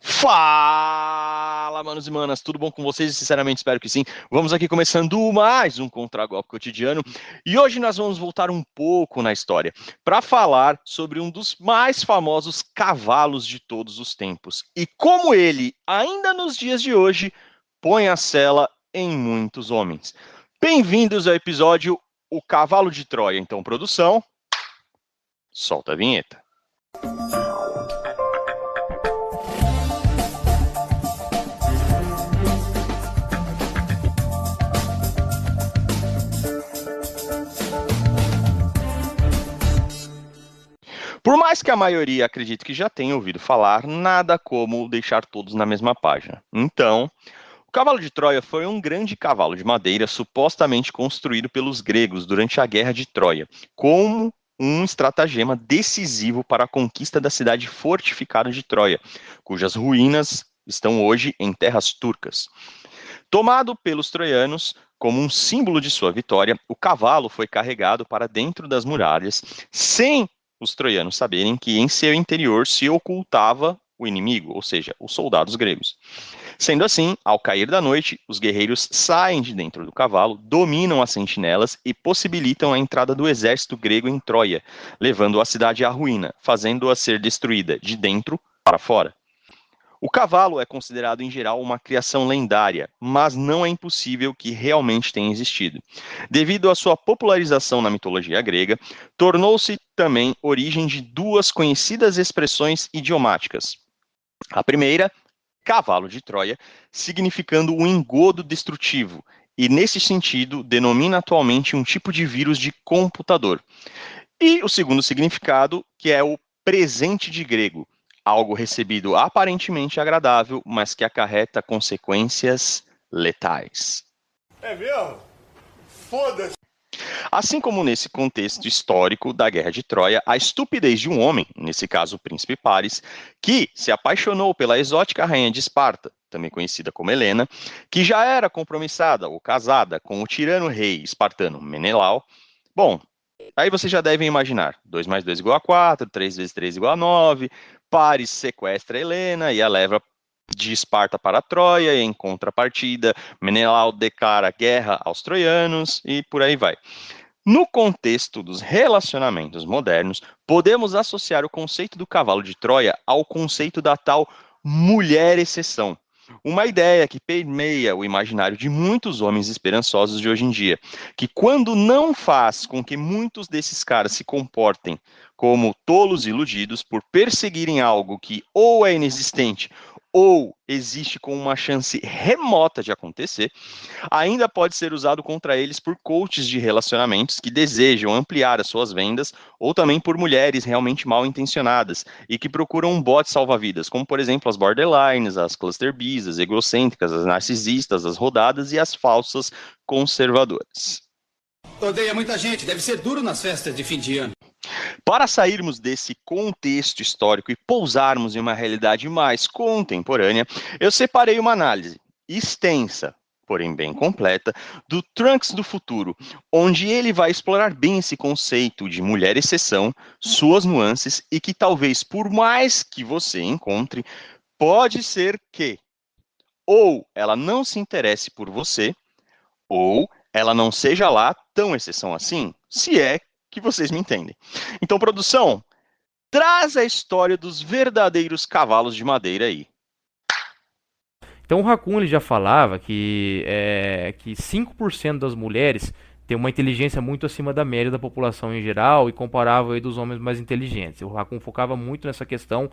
Fala, manos e manas, tudo bom com vocês? Sinceramente, espero que sim. Vamos aqui começando mais um Contragolpe Cotidiano e hoje nós vamos voltar um pouco na história para falar sobre um dos mais famosos cavalos de todos os tempos e como ele, ainda nos dias de hoje, põe a sela em muitos homens. Bem-vindos ao episódio O Cavalo de Troia. Então, produção, solta a vinheta. Por mais que a maioria acredite que já tenha ouvido falar, nada como deixar todos na mesma página. Então, o cavalo de Troia foi um grande cavalo de madeira supostamente construído pelos gregos durante a Guerra de Troia, como um estratagema decisivo para a conquista da cidade fortificada de Troia, cujas ruínas estão hoje em terras turcas. Tomado pelos troianos como um símbolo de sua vitória, o cavalo foi carregado para dentro das muralhas, sem os troianos saberem que em seu interior se ocultava o inimigo, ou seja, os soldados gregos. Sendo assim, ao cair da noite, os guerreiros saem de dentro do cavalo, dominam as sentinelas e possibilitam a entrada do exército grego em Troia, levando a cidade à ruína, fazendo-a ser destruída de dentro para fora. O cavalo é considerado em geral uma criação lendária, mas não é impossível que realmente tenha existido. Devido à sua popularização na mitologia grega, tornou-se também origem de duas conhecidas expressões idiomáticas. A primeira, cavalo de Troia, significando o engodo destrutivo, e nesse sentido denomina atualmente um tipo de vírus de computador. E o segundo significado, que é o presente de grego, algo recebido aparentemente agradável, mas que acarreta consequências letais. É mesmo? Foda-se! Assim como nesse contexto histórico da Guerra de Troia, a estupidez de um homem, nesse caso o príncipe Paris, que se apaixonou pela exótica rainha de Esparta, também conhecida como Helena, que já era compromissada ou casada com o tirano rei espartano Menelau. Bom, aí você já deve imaginar, 2 mais 2 igual a 4, 3 vezes 3 igual a 9, Paris sequestra Helena e a leva de Esparta para Troia, e em contrapartida, Menelau declara guerra aos troianos e por aí vai. No contexto dos relacionamentos modernos, podemos associar o conceito do cavalo de Troia ao conceito da tal mulher exceção. Uma ideia que permeia o imaginário de muitos homens esperançosos de hoje em dia, que quando não faz com que muitos desses caras se comportem como tolos iludidos por perseguirem algo que ou é inexistente ou existe com uma chance remota de acontecer, ainda pode ser usado contra eles por coaches de relacionamentos que desejam ampliar as suas vendas, ou também por mulheres realmente mal intencionadas e que procuram um bote salva-vidas, como por exemplo as borderlines, as cluster Bs, as egocêntricas, as narcisistas, as rodadas e as falsas conservadoras. Odeia muita gente, deve ser duro nas festas de fim de ano. Para sairmos desse contexto histórico e pousarmos em uma realidade mais contemporânea, eu separei uma análise extensa, porém bem completa, do Trunks do futuro, onde ele vai explorar bem esse conceito de mulher exceção, suas nuances e que talvez, por mais que você encontre, pode ser que ou ela não se interesse por você, ou ela não seja lá tão exceção assim, se é que vocês me entendem. Então, produção, traz a história dos verdadeiros cavalos de madeira aí. Então o Raccoon ele já falava que 5% das mulheres têm uma inteligência muito acima da média da população em geral e comparável aí dos homens mais inteligentes. O Raccoon focava muito nessa questão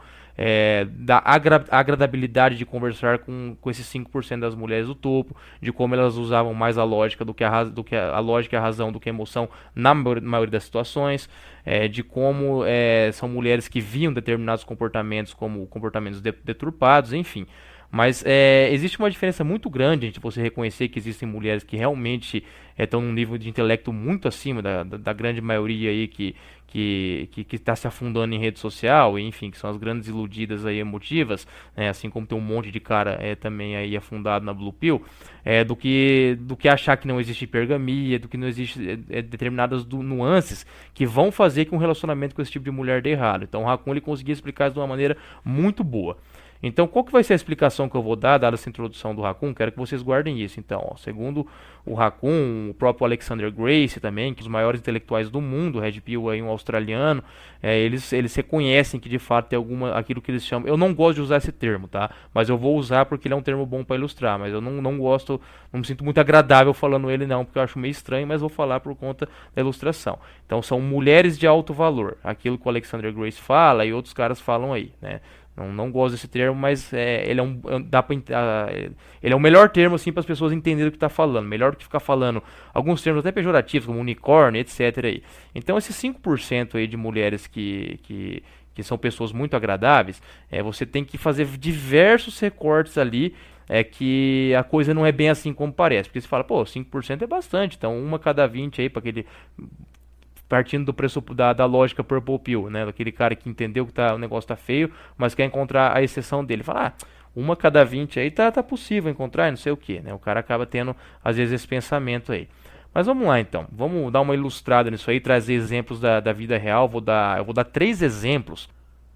da agradabilidade de conversar com esses 5% das mulheres do topo, de como elas usavam mais a lógica do que a lógica e a razão do que a emoção na maioria das situações, de como são mulheres que viam determinados comportamentos como comportamentos deturpados, enfim. Mas existe uma diferença muito grande entre você reconhecer que existem mulheres que realmente estão num nível de intelecto muito acima da grande maioria aí que está se afundando em rede social, enfim, que são as grandes iludidas aí emotivas, né, assim como tem um monte de cara também aí afundado na Blue Pill, do que achar que não existe hipergamia, do que não existe determinadas nuances que vão fazer que um relacionamento com esse tipo de mulher dê errado. Então o Raccoon ele conseguia explicar isso de uma maneira muito boa. Então, qual que vai ser a explicação que eu vou dar, dada essa introdução do Raccoon? Quero que vocês guardem isso. Então, ó, segundo o Raccoon, o próprio Alexander Gracie também, que os maiores intelectuais do mundo, o Red Pill aí, um australiano, eles reconhecem que de fato tem aquilo que eles chamam. Eu não gosto de usar esse termo, tá? Mas eu vou usar porque ele é um termo bom para ilustrar. Mas eu não gosto, não me sinto muito agradável falando ele não, porque eu acho meio estranho, mas vou falar por conta da ilustração. Então, são mulheres de alto valor, aquilo que o Alexander Gracie fala e outros caras falam aí, né? Não gosto desse termo, mas ele é o melhor termo assim para as pessoas entenderem o que está falando. Melhor do que ficar falando alguns termos até pejorativos, como unicórnio, etc. Aí. Então, esses 5% aí de mulheres que são pessoas muito agradáveis, você tem que fazer diversos recortes ali. É que a coisa não é bem assim como parece. Porque você fala, pô, 5% é bastante. Então, uma cada 20 aí para aquele. Partindo do pressuposto da lógica Purple Pill, né? Daquele cara que entendeu que o negócio tá feio, mas quer encontrar a exceção dele. Fala, uma cada 20 aí tá possível encontrar, não sei o que, né? O cara acaba tendo, às vezes, esse pensamento aí. Mas vamos lá, então. Vamos dar uma ilustrada nisso aí, trazer exemplos da vida real. Eu vou dar 3 exemplos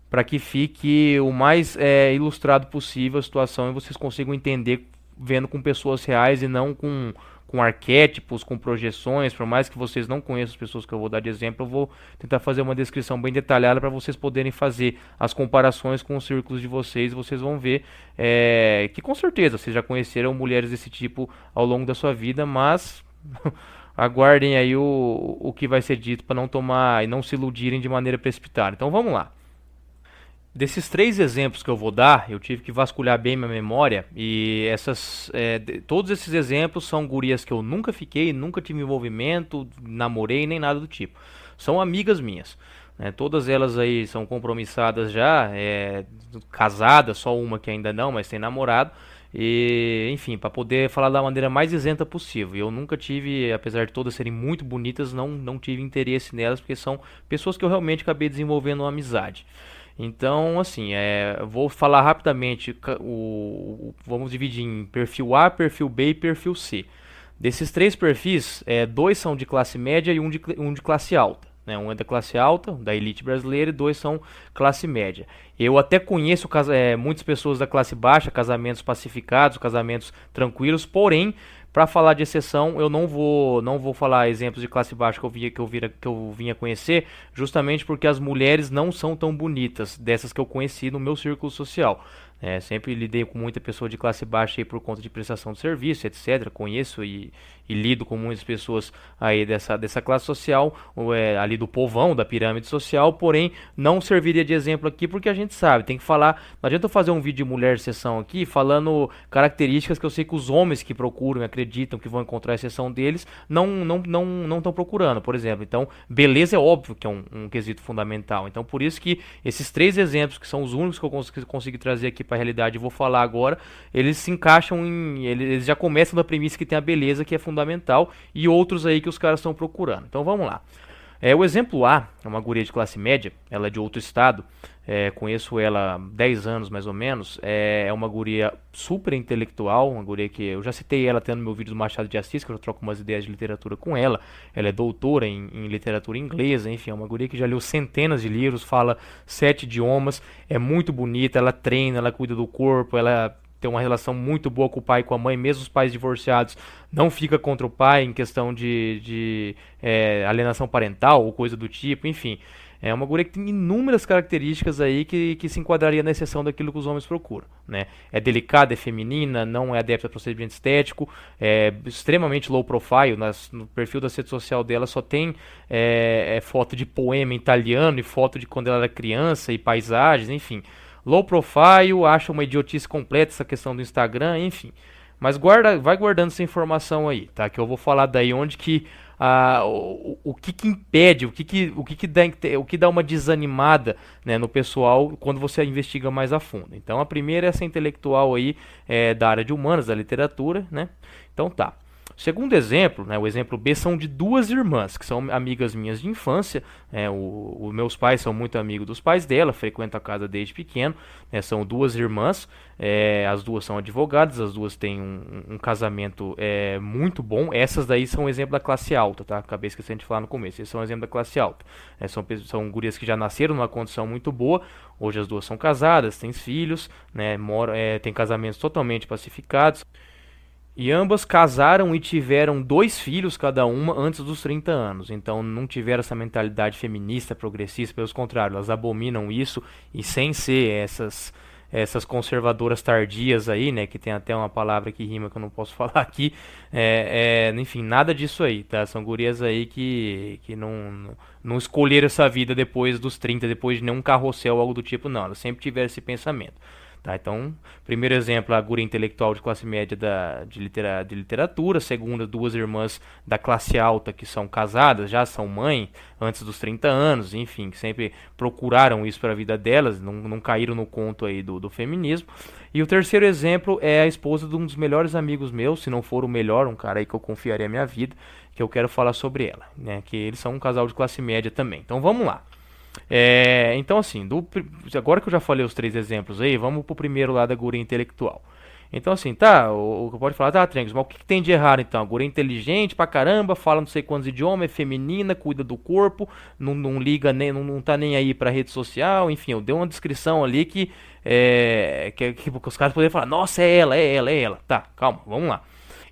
para que fique o mais ilustrado possível a situação e vocês consigam entender vendo com pessoas reais e não com arquétipos, com projeções. Por mais que vocês não conheçam as pessoas que eu vou dar de exemplo, eu vou tentar fazer uma descrição bem detalhada para vocês poderem fazer as comparações com os círculos de vocês e vocês vão ver que com certeza vocês já conheceram mulheres desse tipo ao longo da sua vida, mas aguardem aí o que vai ser dito para não tomar e não se iludirem de maneira precipitada. Então vamos lá. Desses 3 exemplos que eu vou dar, eu tive que vasculhar bem minha memória e todos esses exemplos são gurias que eu nunca fiquei, nunca tive envolvimento, namorei, nem nada do tipo. São amigas minhas. Todas elas aí são compromissadas já, casadas, só uma que ainda não, mas tem namorado. E, enfim, para poder falar da maneira mais isenta possível. Eu nunca tive, apesar de todas serem muito bonitas, não tive interesse nelas, porque são pessoas que eu realmente acabei desenvolvendo uma amizade. Então, assim, vou falar rapidamente, vamos dividir em perfil A, perfil B e perfil C. Desses 3 perfis, 2 são de classe média e um de classe alta. Né? Um é da classe alta, da elite brasileira, e 2 são classe média. Eu até conheço muitas pessoas da classe baixa, casamentos pacificados, casamentos tranquilos, porém, para falar de exceção, eu não vou falar exemplos de classe baixa que eu vinha conhecer, justamente porque as mulheres não são tão bonitas dessas que eu conheci no meu círculo social. Sempre lidei com muita pessoa de classe baixa aí por conta de prestação de serviço, etc. Conheço e lido com muitas pessoas aí dessa classe social, ali do povão, da pirâmide social, porém não serviria de exemplo aqui porque a gente sabe, tem que falar, não adianta eu fazer um vídeo de mulher exceção aqui, falando características que eu sei que os homens que procuram e acreditam que vão encontrar a exceção deles, não estão procurando, por exemplo. Então, beleza é óbvio que é um quesito fundamental. Então, por isso que esses 3 exemplos, que são os únicos que eu consegui trazer aqui para a realidade e vou falar agora, eles se encaixam eles já começam da premissa que tem a beleza, que é fundamental, e outros aí que os caras estão procurando. Então vamos lá. O exemplo A é uma guria de classe média, ela é de outro estado, conheço ela há 10 anos mais ou menos, é uma guria super intelectual, uma guria que eu já citei ela até no meu vídeo do Machado de Assis, que eu troco umas ideias de literatura com ela. Ela é doutora em literatura inglesa, enfim, é uma guria que já leu centenas de livros, fala 7 idiomas, é muito bonita, ela treina, ela cuida do corpo, ela tem uma relação muito boa com o pai e com a mãe, mesmo os pais divorciados, não fica contra o pai em questão de alienação parental ou coisa do tipo, enfim. É uma guria que tem inúmeras características aí que se enquadraria na exceção daquilo que os homens procuram, né? É delicada, é feminina, não é adepta a procedimento estético, é extremamente low profile, no perfil da rede social dela só tem foto de poema italiano e foto de quando ela era criança e paisagens, enfim. Low profile, acha uma idiotice completa essa questão do Instagram, enfim. Mas vai guardando essa informação aí, tá? Que eu vou falar daí onde que o que impede, o que dá uma desanimada, né, no pessoal quando você investiga mais a fundo. Então a primeira é essa intelectual aí da área de humanas, da literatura, né? Então tá. O segundo exemplo, né, o exemplo B, são de duas irmãs, que são amigas minhas de infância. Os meus pais são muito amigos dos pais dela, frequentam a casa desde pequeno. São duas irmãs, as duas são advogadas, as duas têm um casamento muito bom. Essas daí são um exemplo da classe alta, tá? Acabei esquecendo de falar no começo. Esses são um exemplo da classe alta. São gurias que já nasceram numa condição muito boa. Hoje as duas são casadas, têm filhos, né, têm casamentos totalmente pacificados. E ambas casaram e tiveram 2 filhos cada uma antes dos 30 anos. Então não tiveram essa mentalidade feminista, progressista, pelo contrário, elas abominam isso. E sem ser essas conservadoras tardias aí, né, que tem até uma palavra que rima que eu não posso falar aqui, enfim, nada disso aí, tá? São gurias aí que não escolheram essa vida depois dos 30, depois de nenhum carrossel ou algo do tipo, não. Elas sempre tiveram esse pensamento. Tá, então, primeiro exemplo, a guria intelectual de classe média de literatura. Segunda, duas irmãs da classe alta que são casadas, já são mãe antes dos 30 anos, enfim, que sempre procuraram isso para a vida delas, não caíram no conto aí do feminismo. E o terceiro exemplo é a esposa de um dos melhores amigos meus, se não for o melhor, um cara aí que eu confiaria a minha vida, que eu quero falar sobre ela, né, que eles são um casal de classe média também. Então vamos lá. Então assim, agora que eu já falei os 3 exemplos aí, vamos pro primeiro lá da guria intelectual. Então assim, tá, o pode falar, tá, Trengos, mas o que tem de errado então? A guria é inteligente pra caramba, fala não sei quantos idiomas, é feminina, cuida do corpo, não liga, nem, não tá nem aí pra rede social, enfim, eu dei uma descrição ali que os caras poderiam falar, nossa, é ela. Tá, calma, vamos lá.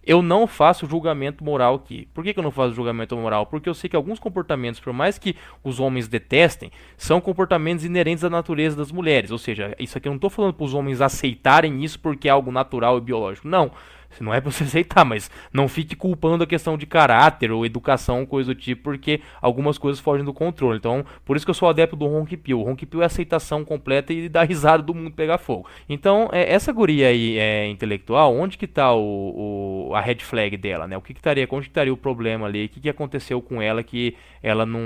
Eu não faço julgamento moral aqui. Por que eu não faço julgamento moral? Porque eu sei que alguns comportamentos, por mais que os homens detestem, são comportamentos inerentes à natureza das mulheres. Ou seja, isso aqui eu não estou falando para os homens aceitarem isso porque é algo natural e biológico. Não. Não é para você aceitar, mas não fique culpando a questão de caráter ou educação, coisa do tipo, porque algumas coisas fogem do controle. Então, por isso que eu sou adepto do Ronk Pill. O Ronk Pill é aceitação completa e dá risada do mundo pegar fogo. Então, essa guria aí intelectual, onde que tá a red flag dela, né? Onde que estaria o problema ali? O que aconteceu com ela que ela não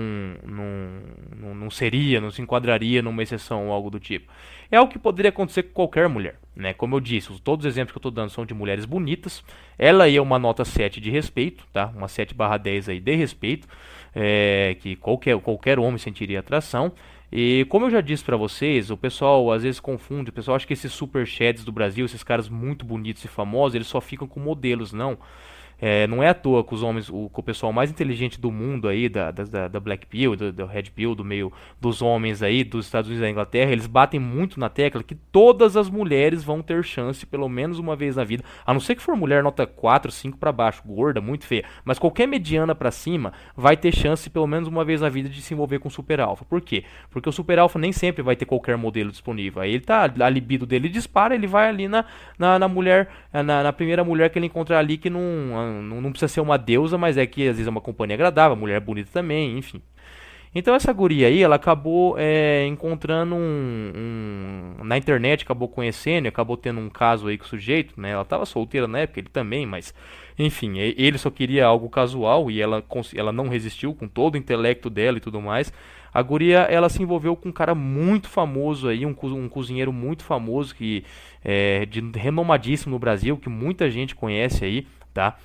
se enquadraria numa exceção ou algo do tipo? É algo que poderia acontecer com qualquer mulher, né? Como eu disse, todos os exemplos que eu estou dando são de mulheres bonitas. Ela aí é uma nota 7 de respeito, tá? Uma 7/10 aí de respeito, que qualquer homem sentiria atração. E como eu já disse pra vocês, o pessoal às vezes confunde, o pessoal acha que esses superchats do Brasil, esses caras muito bonitos e famosos, eles só ficam com modelos, não. Não é à toa que o pessoal mais inteligente do mundo aí, da Black Pill, do Red Pill, do meio dos homens aí, dos Estados Unidos e da Inglaterra, eles batem muito na tecla que todas as mulheres vão ter chance pelo menos uma vez na vida, a não ser que for mulher nota 4, 5 pra baixo, gorda, muito feia, mas qualquer mediana pra cima vai ter chance pelo menos uma vez na vida de se envolver com o super alfa. Por quê? Porque o super alfa nem sempre vai ter qualquer modelo disponível. Aí ele tá, a libido dele dispara, ele vai ali na mulher, na primeira mulher que ele encontrar ali que não precisa ser uma deusa, mas é que às vezes é uma companhia agradável, a mulher é bonita também, enfim. Então essa guria aí, ela acabou encontrando na internet, acabou conhecendo, acabou tendo um caso aí com o sujeito, né? Ela tava solteira na época, ele também, mas enfim, ele só queria algo casual e ela não resistiu com todo o intelecto dela e tudo mais. A guria, ela se envolveu com um cara muito famoso aí, um cozinheiro muito famoso, que renomadíssimo no Brasil, que muita gente conhece aí, tá?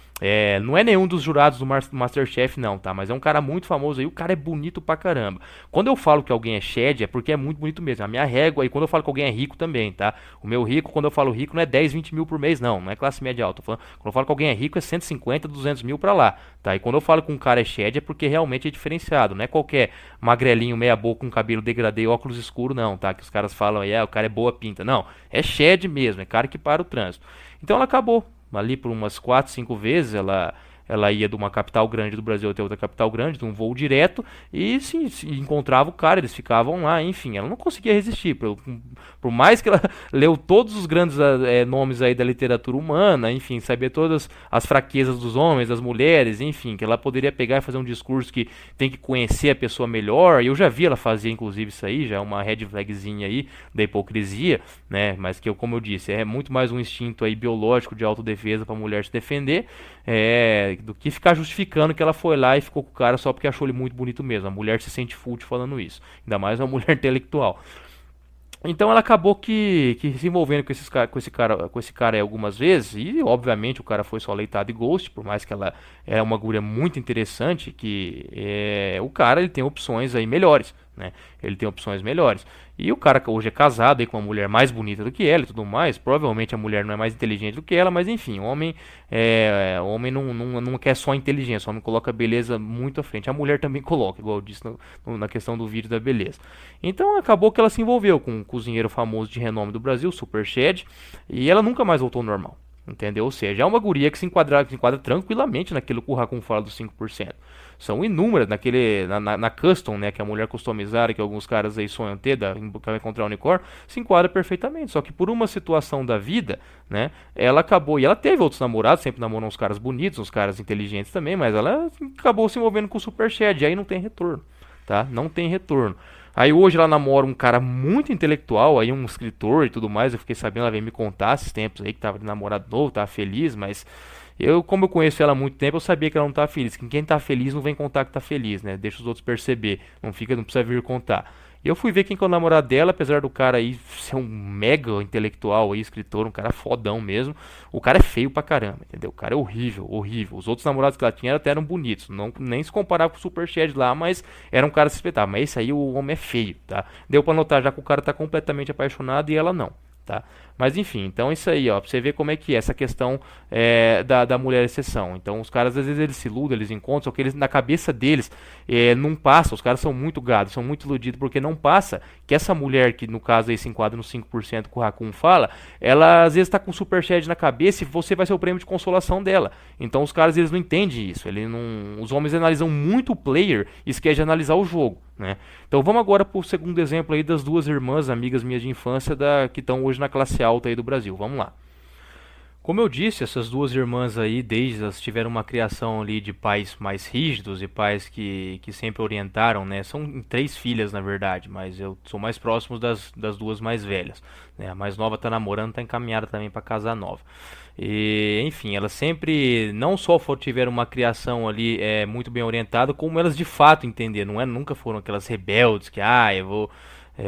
Não é nenhum dos jurados do Masterchef não, tá? Mas é um cara muito famoso aí, o cara é bonito pra caramba. Quando eu falo que alguém é shed, é porque é muito bonito mesmo. A minha régua, e quando eu falo que alguém é rico também, tá? O meu rico, quando eu falo rico, não é 10, 20 mil por mês, não é classe média alta. Quando eu falo que alguém é rico, é 150, 200 mil pra lá, tá? E quando eu falo que um cara é shed, é porque realmente é diferenciado. Não é qualquer magrelinho, meia boca, com cabelo degradê, óculos escuros, não, tá? Que os caras falam aí, o cara é boa pinta. Não, é shed mesmo, é cara que para o trânsito. Então ela acabou ali por umas 4, 5 vezes, ela ia de uma capital grande do Brasil até outra capital grande, de um voo direto, e sim, se encontrava o cara, eles ficavam lá, enfim, ela não conseguia resistir, por mais que ela leu todos os grandes nomes aí da literatura humana, enfim, sabia todas as fraquezas dos homens, das mulheres, enfim, que ela poderia pegar e fazer um discurso que tem que conhecer a pessoa melhor, e eu já vi ela fazer inclusive isso aí, já é uma red flagzinha aí da hipocrisia, né, mas que como eu disse, é muito mais um instinto aí biológico de autodefesa para a mulher se defender, do que ficar justificando que ela foi lá e ficou com o cara só porque achou ele muito bonito mesmo. A mulher se sente fútil falando isso, ainda mais uma mulher intelectual. Então ela acabou que se envolvendo com esse cara aí algumas vezes, e obviamente o cara foi só leitado e ghost, por mais que ela é uma guria muito interessante, que o cara ele tem opções aí melhores, né? Ele tem opções melhores. E o cara hoje é casado aí com uma mulher mais bonita do que ela e tudo mais. Provavelmente a mulher não é mais inteligente do que ela, mas enfim, o homem não quer só inteligência, o homem coloca beleza muito à frente. A mulher também coloca, igual eu disse na questão do vídeo da beleza. Então acabou que ela se envolveu com um cozinheiro famoso de renome do Brasil, Super Shed, e ela nunca mais voltou ao normal. Entendeu? Ou seja, é uma guria que se enquadra tranquilamente naquilo que o Raccoon fala dos 5%. São inúmeras na custom, né, que é a mulher customizada, que alguns caras aí sonham ter, que vai encontrar o unicórnio, se enquadra perfeitamente. Só que por uma situação da vida, né, ela acabou, e ela teve outros namorados, sempre namorou uns caras bonitos, uns caras inteligentes também, mas ela acabou se envolvendo com o Super Shed, e aí não tem retorno, tá? Não tem retorno. Aí hoje ela namora um cara muito intelectual, aí um escritor e tudo mais. Eu fiquei sabendo, ela veio me contar esses tempos aí que tava de namorado novo, tava feliz, mas como eu conheço ela há muito tempo, eu sabia que ela não tava feliz. Que quem tá feliz não vem contar que tá feliz, né? Deixa os outros perceber, não precisa vir contar. E eu fui ver quem que é o namorado dela, apesar do cara aí ser um mega intelectual aí, escritor, um cara fodão mesmo. O cara é feio pra caramba, entendeu? O cara é horrível, horrível. Os outros namorados que ela tinha até eram bonitos, nem se comparava com o Super Shed lá, mas era um cara se espetar. Mas esse aí o homem é feio, tá? Deu pra notar já que o cara tá completamente apaixonado e ela não. Tá? Mas enfim, então isso aí, ó, pra você ver como é que é essa questão da mulher exceção. Então os caras às vezes eles se iludem, eles encontram, só que eles, na cabeça deles não passa, os caras são muito gados, são muito iludidos, porque não passa que essa mulher, que no caso aí se enquadra no 5% que o Raccoon fala, ela às vezes tá com o Super Shed na cabeça e você vai ser o prêmio de consolação dela. Então os caras eles não entendem isso, os homens analisam muito o player e esquecem de analisar o jogo. Né? Então vamos agora para o segundo exemplo aí das duas irmãs, amigas minhas de infância, que estão hoje na classe alta aí do Brasil. Vamos lá. Como eu disse, essas duas irmãs aí, desde elas tiveram uma criação ali de pais mais rígidos e pais que sempre orientaram, né? São 3 filhas, na verdade, mas eu sou mais próximo das duas mais velhas. Né? A mais nova tá namorando, tá encaminhada também para casar nova. E, enfim, elas sempre não só tiveram uma criação ali muito bem orientada, como elas de fato entenderam. Nunca foram aquelas rebeldes que, eu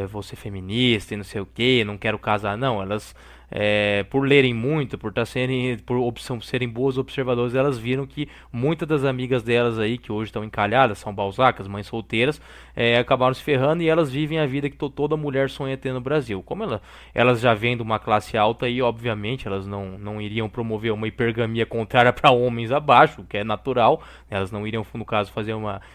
vou ser feminista e não sei o que, não quero casar. Não, elas por lerem muito, serem boas observadoras, elas viram que muitas das amigas delas aí, que hoje estão encalhadas, são balzacas, mães solteiras, acabaram se ferrando e elas vivem a vida que toda mulher sonha ter no Brasil. Como elas já vêm de uma classe alta e, obviamente, elas não iriam promover uma hipergamia contrária para homens abaixo, que é natural, elas não iriam, no caso,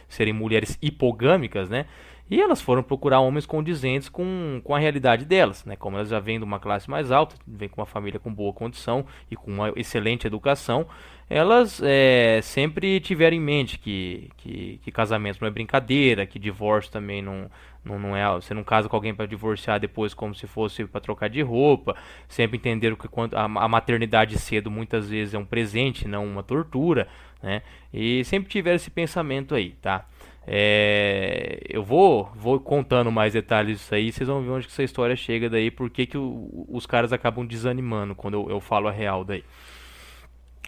serem mulheres hipogâmicas, né? E elas foram procurar homens condizentes com a realidade delas, né? Como elas já vêm de uma classe mais alta, vêm com uma família com boa condição e com uma excelente educação, elas sempre tiveram em mente que casamento não é brincadeira, que divórcio também não é. Você não casa com alguém para divorciar depois como se fosse para trocar de roupa. Sempre entenderam que a maternidade cedo muitas vezes é um presente, não uma tortura, né? E sempre tiveram esse pensamento aí, tá? Eu vou contando mais detalhes disso aí, vocês vão ver onde que essa história chega daí, porque que os caras acabam desanimando quando eu falo a real daí.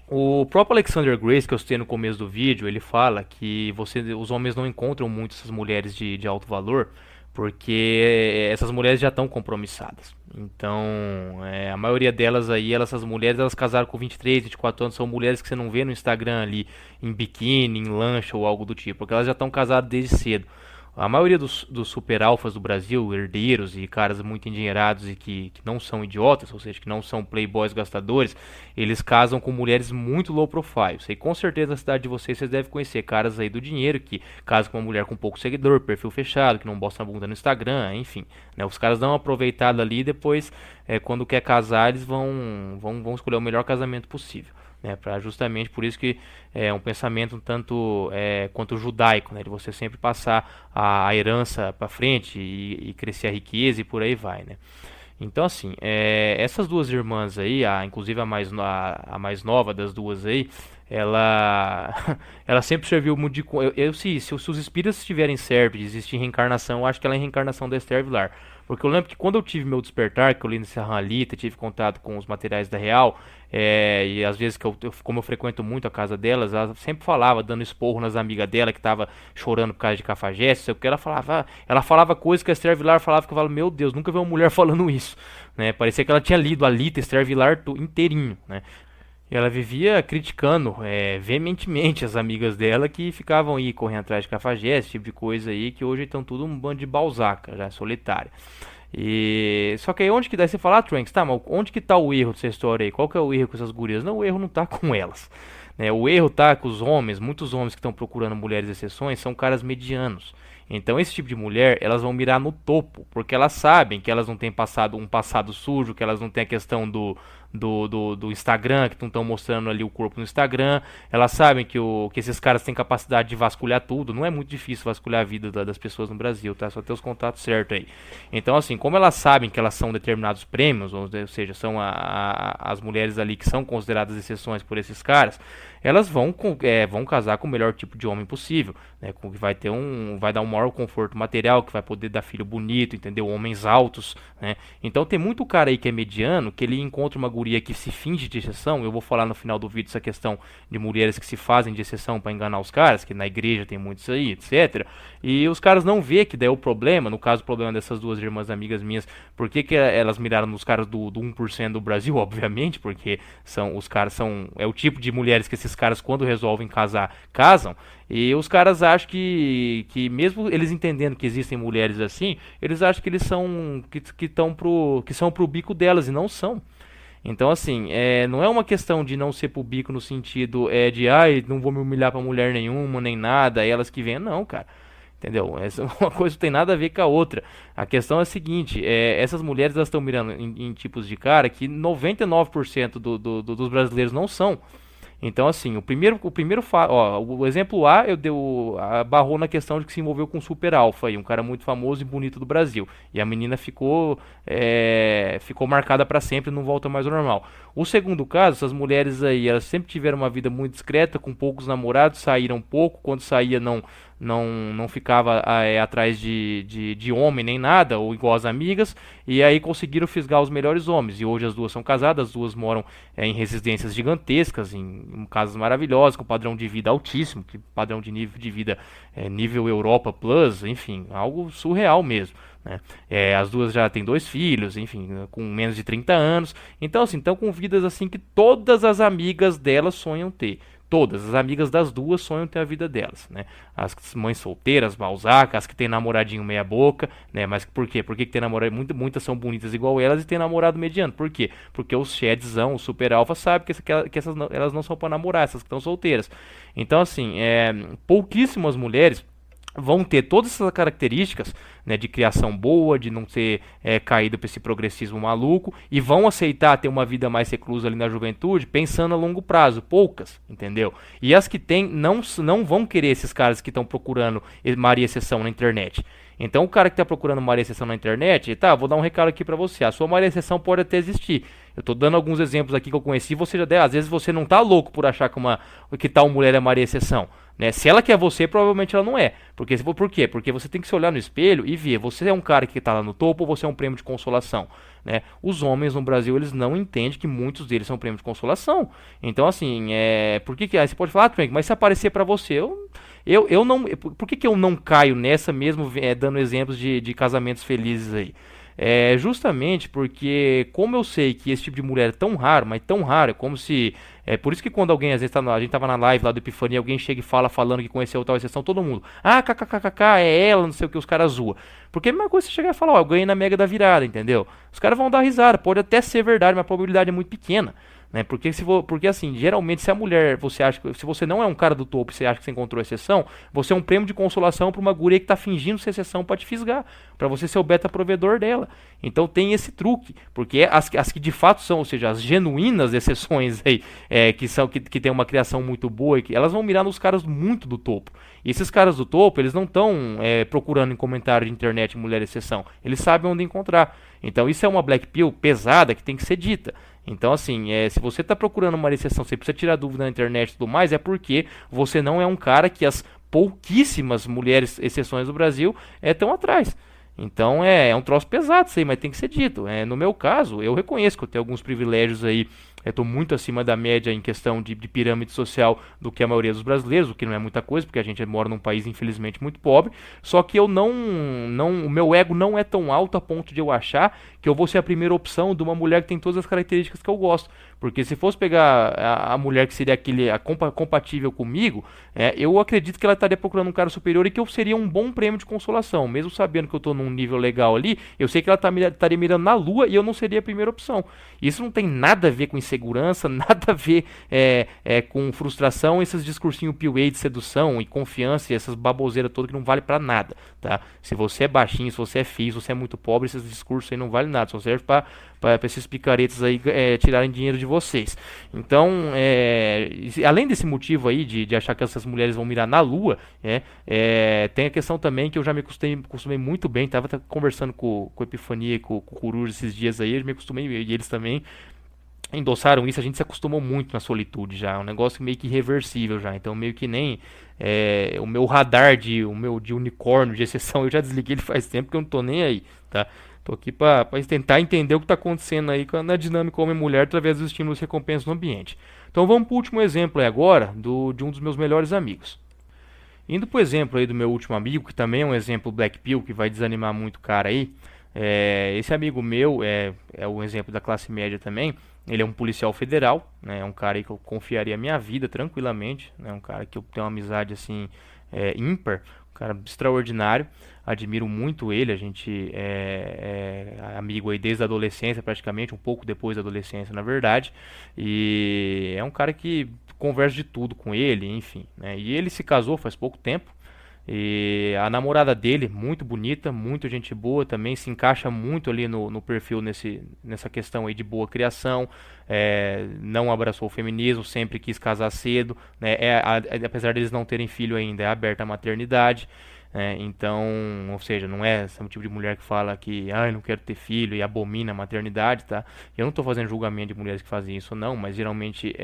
O próprio Alexander Grace, que eu citei no começo do vídeo, ele fala que os homens não encontram muito essas mulheres de alto valor, porque essas mulheres já estão compromissadas. Então, a maioria delas aí, essas mulheres, elas casaram com 23, 24 anos, são mulheres que você não vê no Instagram ali, em biquíni, em lancha ou algo do tipo, porque elas já estão casadas desde cedo. A maioria dos super alfas do Brasil, herdeiros e caras muito endinheirados e que não são idiotas, ou seja, que não são playboys gastadores, eles casam com mulheres muito low profile. Sei com certeza na cidade de vocês devem conhecer caras aí do dinheiro que casam com uma mulher com pouco seguidor, perfil fechado, que não bosta a bunda no Instagram, enfim. Né, os caras dão uma aproveitada ali e depois, quando quer casar, eles vão escolher o melhor casamento possível. Né, justamente por isso que é um pensamento um tanto quanto judaico, né, de você sempre passar a herança para frente e crescer a riqueza e por aí vai, né. Então assim, essas duas irmãs aí, inclusive a mais nova das duas aí, ela ela sempre serviu muito se os espíritos estiverem certos, existir reencarnação, eu acho que ela é a reencarnação da Esther Vilar. Porque eu lembro que quando eu tive meu despertar, que eu li nesse Ranlita, tive contato com os materiais da Real, e às vezes como eu frequento muito a casa delas, ela sempre falava, dando esporro nas amigas dela que tava chorando por causa de cafajeste, sei o que, ela falava coisas que a Esther Vilar falava que eu falava, meu Deus, nunca vi uma mulher falando isso, né? Parecia que ela tinha lido a Lita Esther Vilar inteirinho, né? E ela vivia criticando veementemente as amigas dela que ficavam aí correndo atrás de cafajeste, esse tipo de coisa aí, que hoje estão tudo um bando de balzaca, já solitária. E só que aí onde que daí você fala, Trunks, tá, mas onde que tá o erro dessa história aí? Qual que é o erro com essas gurias? Não, o erro não tá com elas, né? O erro tá com os homens, muitos homens que estão procurando mulheres exceções são caras medianos. Então esse tipo de mulher, elas vão mirar no topo, porque elas sabem que elas não têm um passado sujo, que elas não têm a questão do Instagram, que não estão mostrando ali o corpo no Instagram. Elas sabem que esses caras têm capacidade de vasculhar tudo. Não é muito difícil vasculhar a vida das pessoas no Brasil, tá? Só ter os contatos certos aí. Então, assim, como elas sabem que elas são determinados prêmios, ou seja, são as mulheres ali que são consideradas exceções por esses caras, elas vão casar com o melhor tipo de homem possível, né? Que vai dar um maior conforto material, que vai poder dar filho bonito, entendeu? Homens altos, né? Então tem muito cara aí que é mediano, que ele encontra uma guria que se finge de exceção. Eu vou falar no final do vídeo essa questão de mulheres que se fazem de exceção para enganar os caras, que na igreja tem muito isso aí, etc. E os caras não vê que daí o problema, no caso o problema dessas duas irmãs amigas minhas, por que elas miraram nos caras do 1% do Brasil, obviamente, porque os caras é o tipo de mulheres que esses caras, quando resolvem casar, casam. E os caras acham que mesmo eles entendendo que existem mulheres assim, eles acham que eles são que são pro bico delas, e não são. Então, assim, não é uma questão de não ser pro bico no sentido de não vou me humilhar pra mulher nenhuma, nem nada, elas que vêm, não, cara. Entendeu? Uma coisa não tem nada a ver com a outra. A questão é a seguinte, essas mulheres elas estão mirando em tipos de cara que 99% dos brasileiros não são. Então, assim, o exemplo A, barrou na questão de que se envolveu com um super alfa aí, um cara muito famoso e bonito do Brasil. E a menina ficou marcada pra sempre e não volta mais ao normal. O segundo caso, essas mulheres aí, elas sempre tiveram uma vida muito discreta, com poucos namorados, saíram pouco, quando saía não ficava atrás de homem nem nada, ou igual as amigas, e aí conseguiram fisgar os melhores homens. E hoje as duas são casadas, as duas moram em residências gigantescas, em casas maravilhosas, com padrão de vida altíssimo, padrão de nível de vida nível Europa Plus, enfim, algo surreal mesmo, né? As duas já têm 2 filhos, enfim, com menos de 30 anos. Então, assim, estão com vidas assim que todas as amigas delas sonham ter. Todas as amigas das duas sonham ter a vida delas, né? As mães solteiras, balzacas, as que tem namoradinho meia boca, né? Mas por quê? Por que tem namorado? Muitas são bonitas igual elas e tem namorado mediano. Por quê? Porque os shadzão, o super alfa, sabe que elas não são para namorar, essas que estão solteiras. Então, assim, pouquíssimas mulheres vão ter todas essas características, né, de criação boa, de não ser caído para esse progressismo maluco, e vão aceitar ter uma vida mais reclusa ali na juventude, pensando a longo prazo. Poucas, entendeu? E as que tem não vão querer esses caras que estão procurando Maria Exceção na internet. Então o cara que está procurando Maria Exceção na internet, tá, vou dar um recado aqui para você. A sua Maria Exceção pode até existir. Eu tô dando alguns exemplos aqui que eu conheci, às vezes você não tá louco por achar que tal mulher é Maria Exceção, né? Se ela quer você, provavelmente ela não é. Por quê? Porque você tem que se olhar no espelho e ver, você é um cara que tá lá no topo ou você é um prêmio de consolação, né? Os homens no Brasil, eles não entendem que muitos deles são prêmio de consolação. Então, assim, por que aí você pode falar, Frank, mas se aparecer para você, eu não, por que eu não caio nessa mesmo, dando exemplos de casamentos felizes aí? Justamente porque, como eu sei que esse tipo de mulher é tão raro, mas tão raro, é como se... por isso que quando alguém, às vezes, a gente tava na live lá do Epifania, alguém chega e fala, falando que conheceu tal exceção, todo mundo, kkkk, é ela, não sei o que, os caras zoam. Porque a mesma coisa você chegar e falar, eu ganhei na Mega da Virada, entendeu? Os caras vão dar risada, pode até ser verdade, mas a probabilidade é muito pequena, né? Porque assim, geralmente se a mulher, se você não é um cara do topo e você acha que você encontrou exceção, você é um prêmio de consolação para uma guria que tá fingindo ser exceção para te fisgar, para você ser o beta provedor dela. Então tem esse truque, porque as que de fato são, ou seja, as genuínas exceções aí, que tem uma criação muito boa, e que elas vão mirar nos caras muito do topo. E esses caras do topo, eles não estão procurando em comentário de internet mulher exceção, eles sabem onde encontrar. Então isso é uma black pill pesada que tem que ser dita. Então, assim, se você está procurando uma exceção, você precisa tirar dúvida na internet e tudo mais, é porque você não é um cara que as pouquíssimas mulheres exceções do Brasil estão atrás. Então é um troço pesado isso aí, mas tem que ser dito. No meu caso, eu reconheço que eu tenho alguns privilégios aí. Estou muito acima da média em questão de pirâmide social do que a maioria dos brasileiros, o que não é muita coisa, porque a gente mora num país infelizmente muito pobre. Só que eu o meu ego não é tão alto a ponto de eu achar que eu vou ser a primeira opção de uma mulher que tem todas as características que eu gosto. Porque se fosse pegar a mulher que seria compatível comigo, eu acredito que ela estaria procurando um cara superior e que eu seria um bom prêmio de consolação. Mesmo sabendo que eu estou num nível legal ali, eu sei que ela estaria mirando na lua e eu não seria a primeira opção. Isso não tem nada a ver com insegurança, nada a ver com frustração, esses discursinhos piuê de sedução e confiança e essas baboseiras todas que não vale pra nada, tá? Se você é baixinho, se você é feio, se você é muito pobre, esses discursos aí não valem nada, só serve pra esses picaretas aí tirarem dinheiro de vocês. Então, além desse motivo aí de achar que essas mulheres vão mirar na lua, tem a questão também que eu já me acostumei muito bem, tava conversando com a Epifania e com o Coruja esses dias aí, eu me acostumei, e eles também endossaram isso, a gente se acostumou muito na solitude já, é um negócio meio que irreversível já, então meio que nem o meu radar de unicórnio, de exceção, eu já desliguei ele faz tempo que eu não tô nem aí, tá? Tô aqui pra tentar entender o que tá acontecendo aí na dinâmica homem-mulher através dos estímulos e recompensas no ambiente. Então vamos pro último exemplo aí agora, de um dos meus melhores amigos. Indo pro exemplo aí do meu último amigo, que também é um exemplo Black Pill, que vai desanimar muito o cara aí, esse amigo meu é um exemplo da classe média também. Ele é um policial federal, né? É um cara aí que eu confiaria a minha vida tranquilamente, né? Um cara que eu tenho uma amizade assim ímpar, um cara extraordinário. Admiro muito ele, a gente é amigo aí desde a adolescência praticamente, um pouco depois da adolescência na verdade. E é um cara que conversa de tudo com ele, enfim, né? E ele se casou faz pouco tempo. E a namorada dele, muito bonita, muito gente boa, também se encaixa muito ali no perfil nessa questão aí de boa criação, não abraçou o feminismo, sempre quis casar cedo, né? Apesar deles não terem filho ainda, é aberta a maternidade. Então, ou seja, não é esse tipo de mulher que fala que eu não quero ter filho e abomina a maternidade, tá? Eu não estou fazendo julgamento de mulheres que fazem isso, não, mas geralmente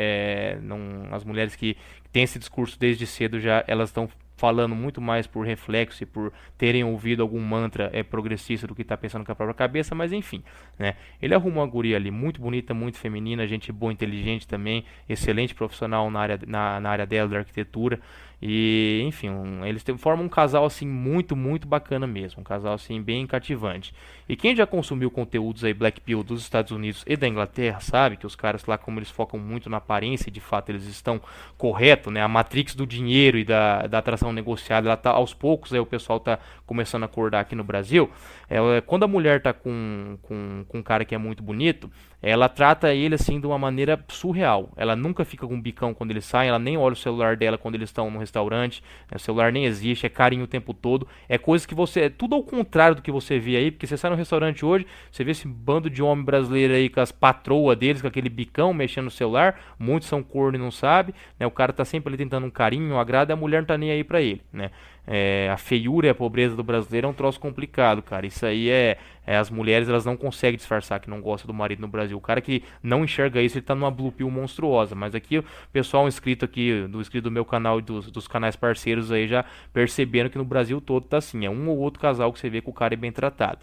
as mulheres que têm esse discurso desde cedo já elas estão falando muito mais por reflexo e por terem ouvido algum mantra progressista do que está pensando com a própria cabeça, mas enfim, né? Ele arrumou uma guria ali muito bonita, muito feminina, gente boa, inteligente também, excelente profissional na área dela, da arquitetura. E, enfim, eles formam um casal assim muito, muito bacana mesmo, um casal assim bem cativante. E quem já consumiu conteúdos aí Black Pill dos Estados Unidos e da Inglaterra sabe que os caras lá, como eles focam muito na aparência, e de fato eles estão corretos, né? A matrix do dinheiro e da atração negociada, ela tá aos poucos, aí o pessoal tá começando a acordar aqui no Brasil. Quando a mulher tá com um cara que é muito bonito, ela trata ele assim de uma maneira surreal. Ela nunca fica com um bicão quando eles saem, ela nem olha o celular dela quando eles estão no restaurante, o celular nem existe, é carinho o tempo todo. É coisa que é tudo ao contrário do que você vê aí, porque você sai no restaurante hoje, você vê esse bando de homem brasileiro aí com as patroas deles, com aquele bicão mexendo no celular, muitos são corno e não sabe, né? O cara tá sempre ali tentando um carinho, um agrado, e a mulher não tá nem aí pra ele, né? A feiura e a pobreza do brasileiro é um troço complicado, cara. Isso aí as mulheres elas não conseguem disfarçar que não gostam do marido no Brasil. O cara que não enxerga isso, ele tá numa blue pill monstruosa. Mas aqui o pessoal inscrito do meu canal e dos canais parceiros aí já perceberam que no Brasil todo tá assim. É um ou outro casal que você vê que o cara é bem tratado.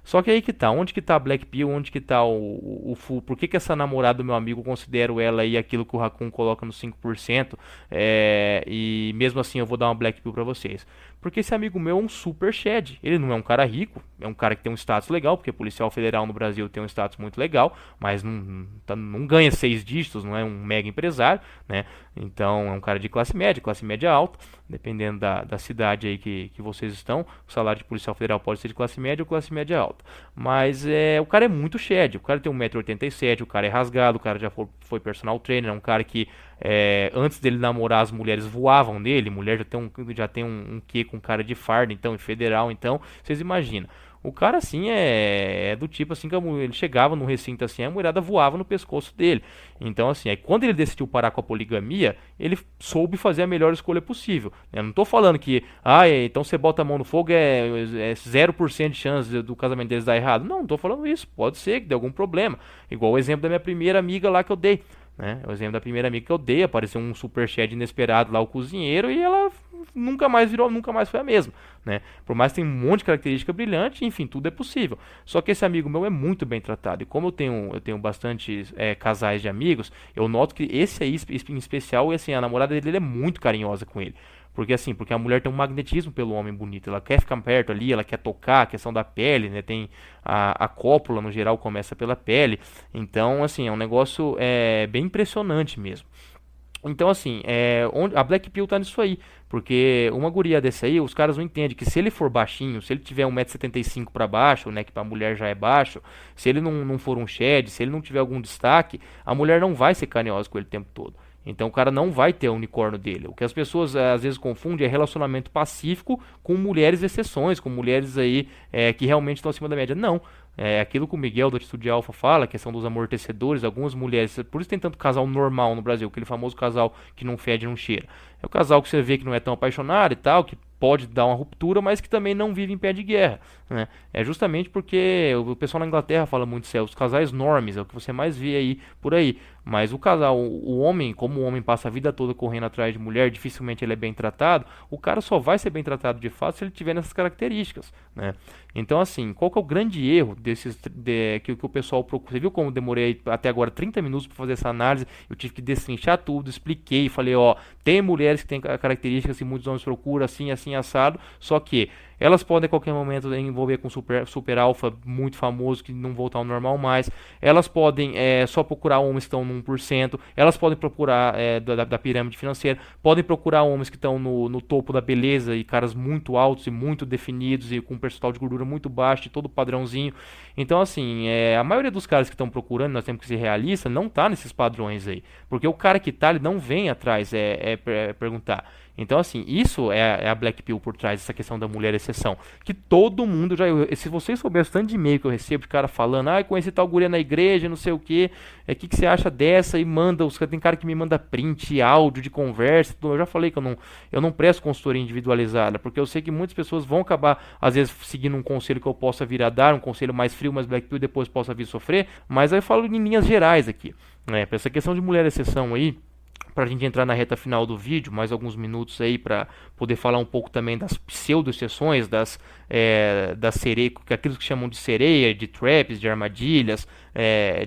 Só que aí que tá, onde que tá a Black Pill, onde que tá o Full, por que essa namorada do meu amigo, eu considero ela aí aquilo que o Raccoon coloca no 5%, e mesmo assim eu vou dar uma Black Pill pra vocês. Porque esse amigo meu é um super shed, ele não é um cara rico, é um cara que tem um status legal, porque policial federal no Brasil tem um status muito legal, mas não ganha 6 dígitos, não é um mega empresário, né? Então é um cara de classe média alta, dependendo da cidade aí que vocês estão, o salário de policial federal pode ser de classe média ou classe média alta. Mas o cara é muito shed, o cara tem 1,87 m, o cara é rasgado, o cara já foi personal trainer, é um cara que antes dele namorar as mulheres voavam nele, mulher já tem um quê com cara de farda, então, em federal, então, vocês imaginam. O cara, assim, é do tipo, assim, que ele chegava no recinto, assim, a mulherada voava no pescoço dele. Então, assim, aí quando ele decidiu parar com a poligamia, ele soube fazer a melhor escolha possível. Eu não tô falando que, então você bota a mão no fogo, é 0% de chance do casamento deles dar errado. Não tô falando isso. Pode ser que dê algum problema. Igual o exemplo da minha primeira amiga lá que eu dei. né? O exemplo da primeira amiga que eu dei, apareceu um superchat inesperado lá, o cozinheiro, e ela nunca mais virou, nunca mais foi a mesma, né? Por mais que tenha um monte de característica brilhante, enfim, tudo é possível. Só que esse amigo meu é muito bem tratado, e como eu tenho bastante casais de amigos, eu noto que esse aí em especial, e assim, a namorada dele é muito carinhosa com ele. Porque a mulher tem um magnetismo pelo homem bonito, ela quer ficar perto ali, ela quer tocar, a questão da pele, né? Tem a cópula no geral começa pela pele. Então, assim, é um negócio bem impressionante mesmo. Então, assim, a Black Pill tá nisso aí. Porque uma guria dessa aí, os caras não entendem que se ele for baixinho, se ele tiver 1,75 m pra baixo, né, que pra mulher já é baixo, se ele não for um shed, se ele não tiver algum destaque, a mulher não vai ser carinhosa com ele o tempo todo. Então o cara não vai ter o unicórnio dele. O que as pessoas às vezes confundem é relacionamento pacífico com mulheres exceções, com mulheres aí que realmente estão acima da média. Não. É aquilo que o Miguel do Atitude Alpha fala, a questão dos amortecedores, algumas mulheres, por isso tem tanto casal normal no Brasil, aquele famoso casal que não fede e não cheira. É o casal que você vê que não é tão apaixonado e tal, que pode dar uma ruptura, mas que também não vive em pé de guerra, né? É justamente porque o pessoal na Inglaterra fala muito isso, os casais normes, é o que você mais vê aí por aí. Mas o casal, o homem, como o homem passa a vida toda correndo atrás de mulher, dificilmente ele é bem tratado, o cara só vai ser bem tratado de fato se ele tiver nessas características, né? Então, assim, qual que é o grande erro que o pessoal procura? Você viu como eu demorei até agora 30 minutos para fazer essa análise? Eu tive que destrinchar tudo, expliquei, falei, ó, tem mulheres que têm características que muitos homens procuram, assim, assim, assado, só que elas podem a qualquer momento envolver com super alfa muito famoso que não voltar ao normal mais. Elas podem só procurar homens que estão no 1%. Elas podem procurar da pirâmide financeira. Podem procurar homens que estão no topo da beleza e caras muito altos e muito definidos e com um percentual de gordura muito baixo e todo padrãozinho. Então, assim, a maioria dos caras que estão procurando, nós temos que ser realistas, não tá nesses padrões aí. Porque o cara que tá, ele não vem atrás perguntar. Então, assim, isso é a Black Pill por trás dessa questão da mulher exceção. Que todo mundo já... Se vocês soubessem o tanto de e-mail que eu recebo de cara falando, conheci tal guria na igreja, não sei o que, que você acha dessa? E manda, tem cara que me manda print, áudio de conversa, tudo. Eu já falei que eu não presto consultoria individualizada, porque eu sei que muitas pessoas vão acabar, às vezes, seguindo um conselho que eu possa vir a dar, um conselho mais frio, mais Black Pill, e depois possa vir sofrer, mas aí eu falo em linhas gerais aqui, né? Pra essa questão de mulher exceção aí, para a gente entrar na reta final do vídeo, mais alguns minutos aí para poder falar um pouco também das pseudo-exceções, das sereias, aquilo que chamam de sereia, de traps, de armadilhas,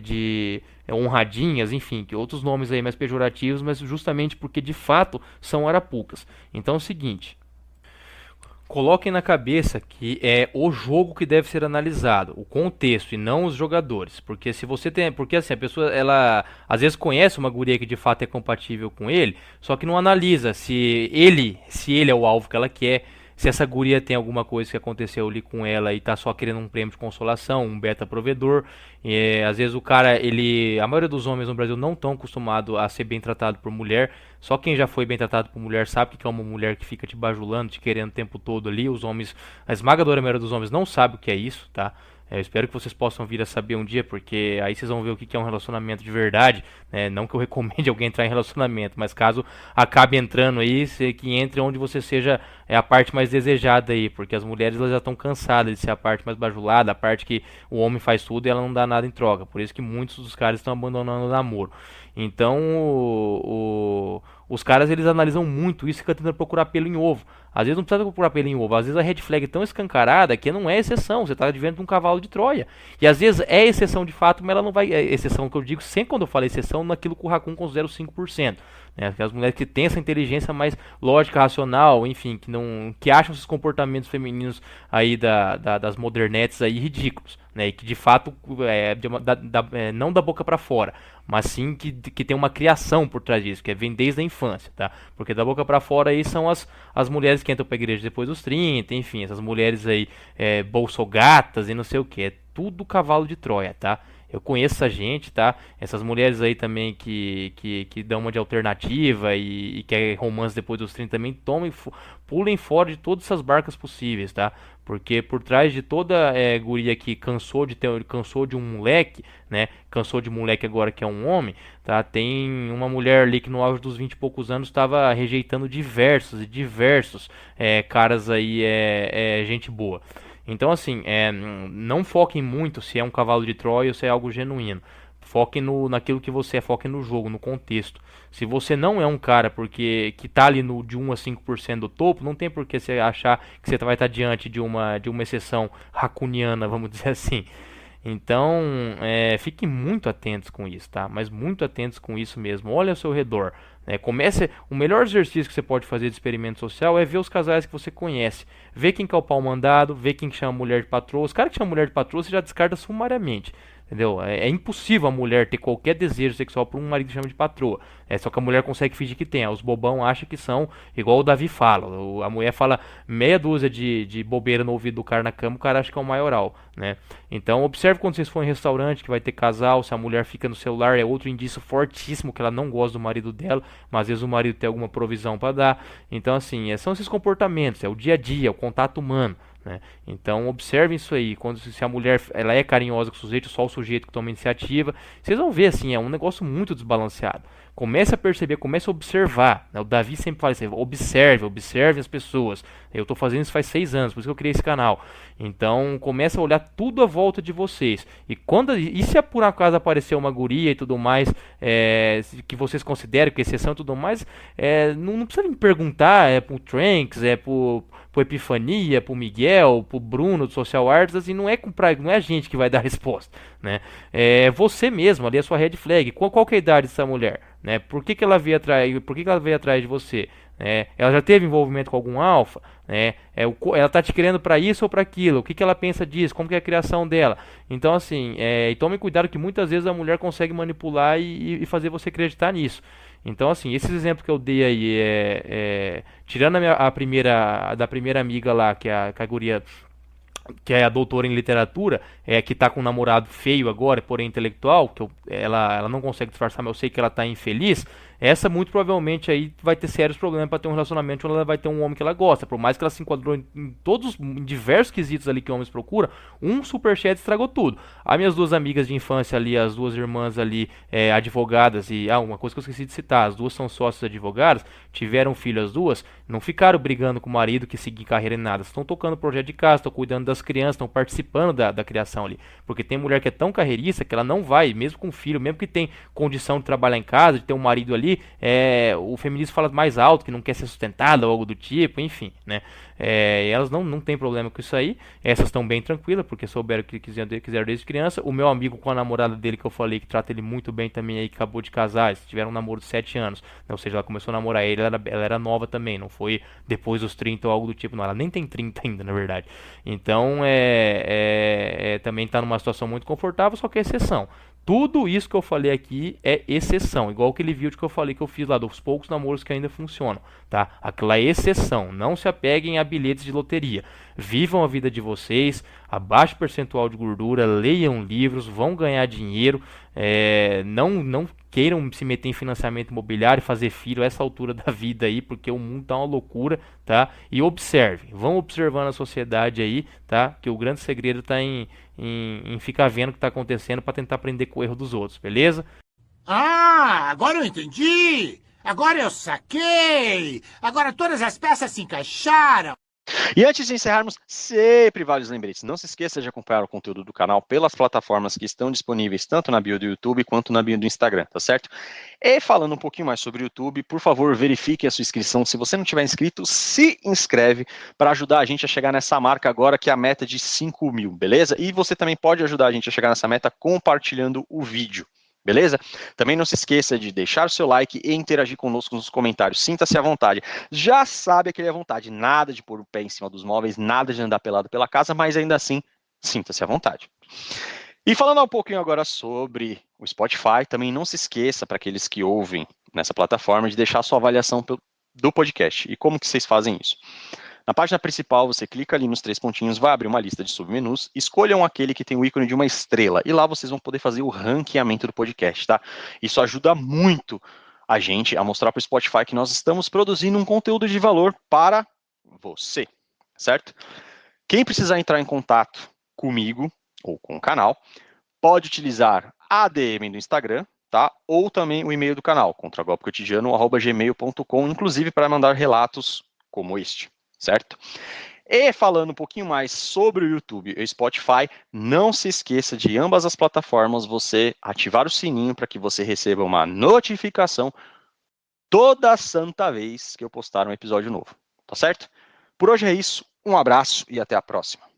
de honradinhas, enfim, que outros nomes aí mais pejorativos, mas justamente porque de fato são arapucas. Então é o seguinte, coloquem na cabeça que é o jogo que deve ser analisado, o contexto e não os jogadores, porque se você tem, porque assim a pessoa ela às vezes conhece uma guria que de fato é compatível com ele, só que não analisa se ele é o alvo que ela quer, se essa guria tem alguma coisa que aconteceu ali com ela e tá só querendo um prêmio de consolação, um beta provedor. Às vezes o cara, a maioria dos homens no Brasil não estão acostumados a ser bem tratado por mulher. Só quem já foi bem tratado por mulher sabe que é uma mulher que fica te bajulando, te querendo o tempo todo ali. Os homens, a esmagadora maioria dos homens não sabe o que é isso, tá? Eu espero que vocês possam vir a saber um dia, porque aí vocês vão ver o que é um relacionamento de verdade, né? Não que eu recomende alguém entrar em relacionamento, mas caso acabe entrando aí, que entre onde você seja a parte mais desejada aí, porque as mulheres elas já estão cansadas de ser a parte mais bajulada, a parte que o homem faz tudo e ela não dá nada em troca. Por isso que muitos dos caras estão abandonando o namoro. Então, os caras eles analisam muito isso e ficam tentando procurar pelo em ovo. Às vezes não precisa procurar pelo em ovo, às vezes a red flag é tão escancarada que não é exceção, você está diante de um cavalo de Troia. E às vezes é exceção de fato, mas ela não vai. É exceção que eu digo sempre quando eu falo exceção, naquilo que o Raccoon considera os 5%. Né? Aquelas mulheres que têm essa inteligência mais lógica, racional, enfim, que acham esses comportamentos femininos aí das modernetes aí ridículos. Né, e que de fato não da boca para fora, mas sim que tem uma criação por trás disso, que vem desde a infância, tá? Porque da boca para fora aí são as mulheres que entram pra igreja depois dos 30, enfim, essas mulheres aí bolsogatas e não sei o que, é tudo cavalo de Troia, tá? Eu conheço essa gente, tá? Essas mulheres aí também que dão uma de alternativa e quer romance depois dos 30 também, pulem fora de todas essas barcas possíveis, tá? Porque por trás de toda guria que cansou de um moleque, né? Cansou de moleque agora que é um homem, tá? Tem uma mulher ali que no auge dos 20 e poucos anos estava rejeitando diversos caras aí, gente boa. Então, assim, não foquem muito se é um cavalo de Troia ou se é algo genuíno. Foque naquilo que você é, foque no jogo, no contexto. Se você não é um cara que tá ali de 1 a 5% do topo, não tem por que você achar que você vai estar diante de uma exceção racuniana, vamos dizer assim. Então, fiquem muito atentos com isso, tá? Mas muito atentos com isso mesmo. Olha ao seu redor. O melhor exercício que você pode fazer de experimento social é ver os casais que você conhece. Ver quem que é o pau mandado, ver quem que chama mulher de patroa. Os caras que chamam mulher de patroa, você já descarta sumariamente. Entendeu? É impossível a mulher ter qualquer desejo sexual por um marido que chama de patroa. Só que a mulher consegue fingir que tem. Os bobão acham que são, igual o Davi fala. A mulher fala meia dúzia de bobeira no ouvido do cara na cama, o cara acha que é o maioral, né? Então observe quando vocês forem em restaurante que vai ter casal, se a mulher fica no celular, é outro indício fortíssimo que ela não gosta do marido dela, mas às vezes o marido tem alguma provisão para dar. Então assim, são esses comportamentos, é o dia a dia, é o contato humano. Né? Então observem isso aí. Se a mulher ela é carinhosa com o sujeito, só o sujeito que toma iniciativa, vocês vão ver assim, é um negócio muito desbalanceado. Comece a perceber, comece a observar, né? O Davi sempre fala assim, observe as pessoas. Eu estou fazendo isso faz 6 anos, por isso que eu criei esse canal. Então comece a olhar tudo à volta de vocês. E se por acaso aparecer uma guria e tudo mais, que vocês consideram que exceção e tudo mais, não precisa me perguntar, pro Tranks, pro Epifania, pro Miguel, pro Bruno do Social Arts, assim, não é a gente que vai dar a resposta, né? É você mesmo, ali a sua red flag. Qual que é a idade dessa mulher, né? Por que ela veio atrás de você? Ela já teve envolvimento com algum alfa, né? Ela tá te querendo para isso ou para aquilo? O que ela pensa disso? Como que é a criação dela? Então assim, e tome cuidado que muitas vezes a mulher consegue manipular e fazer você acreditar nisso. Então assim, esses exemplos que eu dei aí, tirando a primeira amiga lá, que é a guria que é a doutora em literatura, que tá com um namorado feio agora, porém intelectual, ela não consegue disfarçar, mas eu sei que ela tá infeliz. Essa muito provavelmente aí vai ter sérios problemas para ter um relacionamento onde ela vai ter um homem que ela gosta. Por mais que ela se enquadrou em diversos quesitos ali que homens procuram, um superchat estragou tudo. As minhas 2 amigas de infância ali, as 2 irmãs ali, advogadas, e uma coisa que eu esqueci de citar, as 2 são sócias advogadas, tiveram filho as 2, não ficaram brigando com o marido que seguir carreira em nada, estão tocando projeto de casa, estão cuidando das crianças, estão participando da criação ali. Porque tem mulher que é tão carreirista que ela não vai, mesmo com filho, mesmo que tem condição de trabalhar em casa, de ter um marido ali, o feminismo fala mais alto, que não quer ser sustentada ou algo do tipo, enfim, né? Elas não tem problema com isso aí, essas estão bem tranquilas, porque souberam o que quiseram desde criança. O meu amigo com a namorada dele, que eu falei, que trata ele muito bem também aí, que acabou de casar, eles tiveram um namoro de 7 anos, né? Ou seja, ela começou a namorar ele, ela era nova também, não foi depois dos 30 ou algo do tipo, não, ela nem tem 30 ainda, na verdade. Então, também está numa situação muito confortável, só que é exceção. Tudo isso que eu falei aqui é exceção, igual aquele vídeo que eu falei que eu fiz lá dos poucos namoros que ainda funcionam, tá? Aquela é exceção, não se apeguem a bilhetes de loteria. Vivam a vida de vocês, abaixe o percentual de gordura, leiam livros, vão ganhar dinheiro, não queiram se meter em financiamento imobiliário e fazer filho a essa altura da vida aí, porque o mundo tá uma loucura, tá? E observem, vão observando a sociedade aí, tá? Que o grande segredo tá em ficar vendo o que tá acontecendo para tentar aprender com o erro dos outros, beleza? Ah, agora eu entendi! Agora eu saquei! Agora todas as peças se encaixaram! E antes de encerrarmos, sempre vários lembretes. Não se esqueça de acompanhar o conteúdo do canal pelas plataformas que estão disponíveis, tanto na bio do YouTube quanto na bio do Instagram, tá certo? E falando um pouquinho mais sobre o YouTube, por favor, verifique a sua inscrição. Se você não tiver inscrito, se inscreve para ajudar a gente a chegar nessa marca agora, que é a meta de 5 mil, beleza? E você também pode ajudar a gente a chegar nessa meta compartilhando o vídeo. Beleza? Também não se esqueça de deixar o seu like e interagir conosco nos comentários. Sinta-se à vontade. Já sabe aquele à vontade. Nada de pôr o pé em cima dos móveis, nada de andar pelado pela casa, mas ainda assim, sinta-se à vontade. E falando um pouquinho agora sobre o Spotify, também não se esqueça, para aqueles que ouvem nessa plataforma, de deixar a sua avaliação do podcast. E como que vocês fazem isso? Na página principal, você clica ali nos 3 pontinhos, vai abrir uma lista de submenus, escolham aquele que tem o ícone de uma estrela, e lá vocês vão poder fazer o ranqueamento do podcast, tá? Isso ajuda muito a gente a mostrar para o Spotify que nós estamos produzindo um conteúdo de valor para você, certo? Quem precisar entrar em contato comigo, ou com o canal, pode utilizar a DM do Instagram, tá? Ou também o e-mail do canal, contragolpecotidiano@gmail.com, inclusive para mandar relatos como este. Certo? E falando um pouquinho mais sobre o YouTube e o Spotify, não se esqueça de ambas as plataformas você ativar o sininho para que você receba uma notificação toda santa vez que eu postar um episódio novo, tá certo? Por hoje é isso, um abraço e até a próxima.